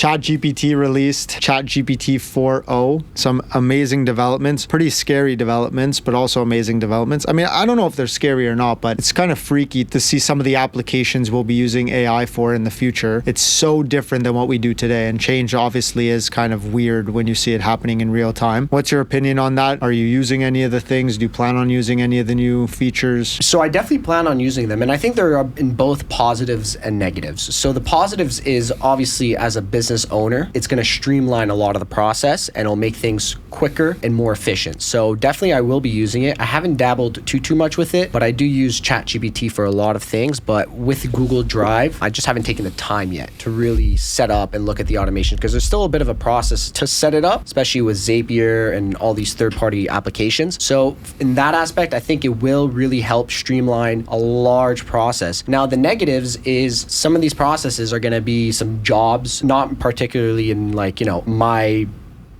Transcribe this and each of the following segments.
ChatGPT released ChatGPT 4.0. Some amazing developments, pretty scary developments, but also amazing developments. I mean, I don't know if they're scary or not, but it's kind of freaky to see some of the applications we'll be using AI for in the future. It's so different than what we do today, and change obviously is kind of weird when you see it happening in real time. What's your opinion on that? Are you using any of the things? Do you plan on using any of the new features? So I definitely plan on using them, and I think there are in both positives and negatives. So the positives is obviously as a business owner, it's going to streamline a lot of the process and it'll make things quicker and more efficient. So definitely I will be using it. I haven't dabbled too much with it, but I do use ChatGPT for a lot of things. But with Google Drive, I just haven't taken the time yet to really set up and look at the automation, because there's still a bit of a process to set it up, especially with Zapier and all these third-party applications. So in that aspect, I think it will really help streamline a large process. Now, the negatives is some of these processes are going to be some jobs, not particularly in my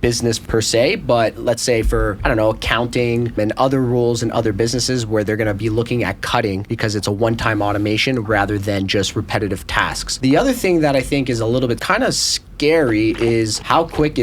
business per se, but let's say for, I don't know, accounting and other roles in other businesses where they're going to be looking at cutting because it's a one-time automation rather than just repetitive tasks. The other thing that I think is a little bit kind of scary is how quick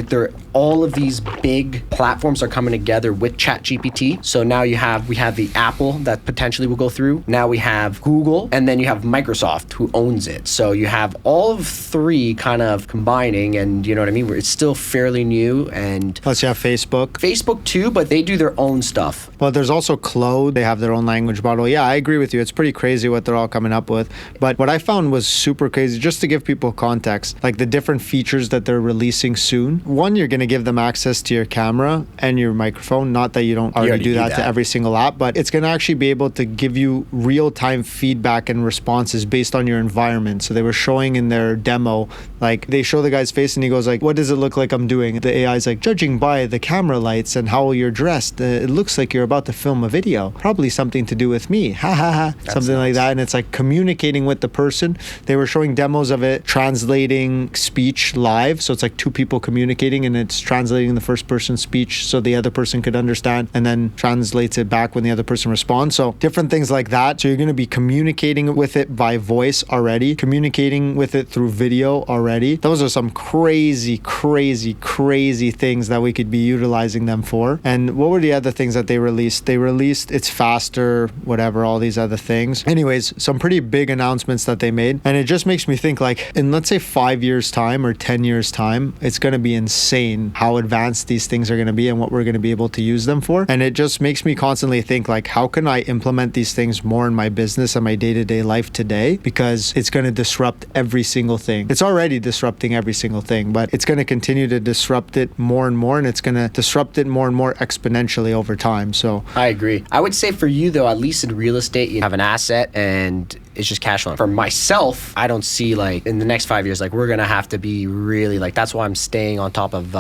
all of these big platforms are coming together with ChatGPT. So now we have the Apple that potentially will go through. Now we have Google, and then you have Microsoft who owns it. So you have all of three kind of combining, and you know what I mean? Where it's still fairly new. And plus you have Facebook too, but they do their own stuff. Well, there's also Claude. They have their own language model. Yeah, I agree with you. It's pretty crazy what they're all coming up with. But what I found was super crazy, just to give people context, like the different features that they're releasing soon. One, you're going to give them access to your camera and your microphone. Not that you don't already do that to every single app, but it's going to actually be able to give you real-time feedback and responses based on your environment. So they were showing in their demo, like they show the guy's face and he goes like, what does it look like I'm doing? The AI's like, judging by the camera lights and how you're dressed, it looks like you're about to film a video. Probably something to do with me. Ha ha ha. Something like that. And it's like communicating with the person. They were showing demos of it translating speech live. So it's like two people communicating and it's translating the first person's speech so the other person could understand, and then translates it back when the other person responds. So different things like that. So you're going to be communicating with it by voice already, communicating with it through video already. Those are some crazy things that we could be utilizing them for. And what were the other things that they released? They released it's faster, whatever, all these other things. Anyways, some pretty big announcements that they made. And it just makes me think, like, in let's say 5 years time or 10 years time, it's going to be insane how advanced these things are going to be and what we're going to be able to use them for. And it just makes me constantly think, like, how can I implement these things more in my business and my day-to-day life today? Because it's going to disrupt every single thing. It's already disrupting every single thing, but it's going to continue to disrupt it more and more, and it's going to disrupt it more and more exponentially over time. So I agree. I would say for you though, at least in real estate, you have an asset and it's just cash flow. For myself, I don't see like in the next 5 years, like we're going to have to be really like, that's why I'm staying on top of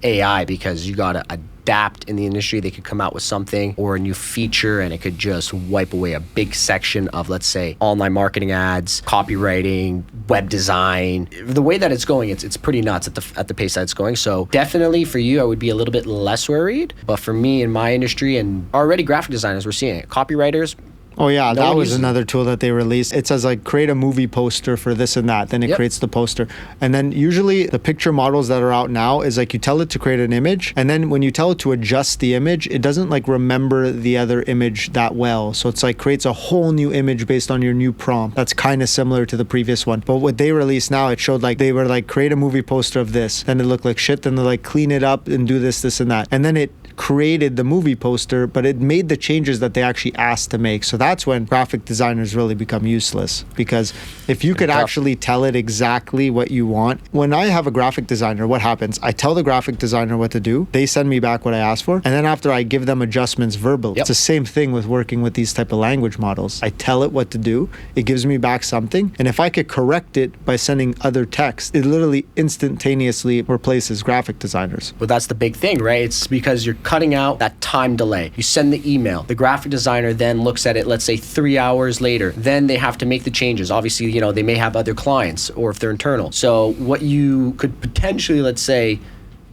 AI, because you got to adapt in the industry. They could come out with something or a new feature and it could just wipe away a big section of, let's say, online marketing ads, copywriting, web design. The way that it's going, it's pretty nuts at the pace that it's going. So definitely for you, I would be a little bit less worried. But for me in my industry, and already graphic designers, we're seeing it. Copywriters, oh yeah, that was another tool that they released. It says like create a movie poster for this and that. Then it creates the poster. And then usually the picture models that are out now is like you tell it to create an image. And then when you tell it to adjust the image, it doesn't like remember the other image that well. So it's like creates a whole new image based on your new prompt. That's kind of similar to the previous one. But what they released now, it showed like they were like create a movie poster of this. Then it looked like shit. Then they like clean it up and do this and that. And then it created the movie poster, but it made the changes that they actually asked to make. So that's when graphic designers really become useless, because if you could actually tell it exactly what you want. When I have a graphic designer, what happens? I tell the graphic designer what to do. They send me back what I asked for. And then after I give them adjustments verbally. It's the same thing with working with these type of language models. I tell it what to do. It gives me back something. And if I could correct it by sending other text, it literally instantaneously replaces graphic designers. Well, that's the big thing, right? It's because you're cutting out that time delay. You send the email. The graphic designer then looks at it, let's say 3 hours later. Then they have to make the changes. Obviously, you know, they may have other clients or if they're internal. So what you could potentially, let's say,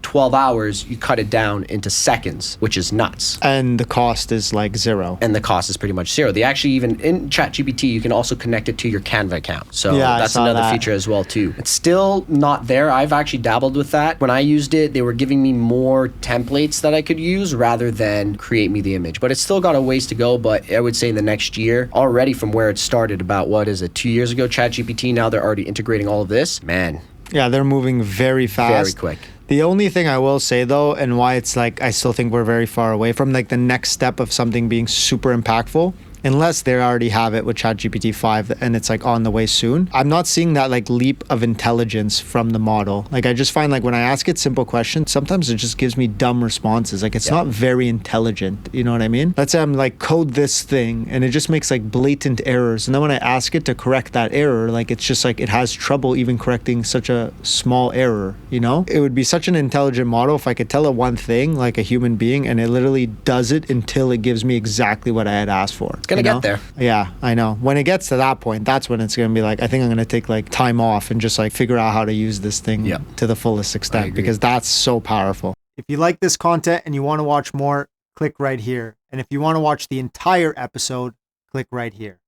12 hours, you cut it down into seconds, which is nuts. And the cost is like zero. And the cost is pretty much zero. They actually even, in ChatGPT, you can also connect it to your Canva account. So that's another feature as well too. It's still not there. I've actually dabbled with that. When I used it, they were giving me more templates that I could use rather than create me the image. But it's still got a ways to go. But I would say in the next year, already from where it started about, 2 years ago, ChatGPT, now they're already integrating all of this. Man. Yeah, they're moving very fast. Very quick. The only thing I will say though, and why it's like I still think we're very far away from like the next step of something being super impactful, unless they already have it with ChatGPT 5 and it's like on the way soon. I'm not seeing that like leap of intelligence from the model. Like I just find like when I ask it simple questions, sometimes it just gives me dumb responses. Like it's not very intelligent. You know what I mean? Let's say I'm like code this thing and it just makes like blatant errors. And then when I ask it to correct that error, like it's just like it has trouble even correcting such a small error, you know? It would be such an intelligent model if I could tell it one thing like a human being and it literally does it until it gives me exactly what I had asked for. Gonna get there. Yeah, I know. When it gets to that point, that's when it's gonna be like, I think I'm gonna take like time off and just like figure out how to use this thing to the fullest extent because that's so powerful. If you like this content and you want to watch more, click right here. And if you want to watch the entire episode, click right here.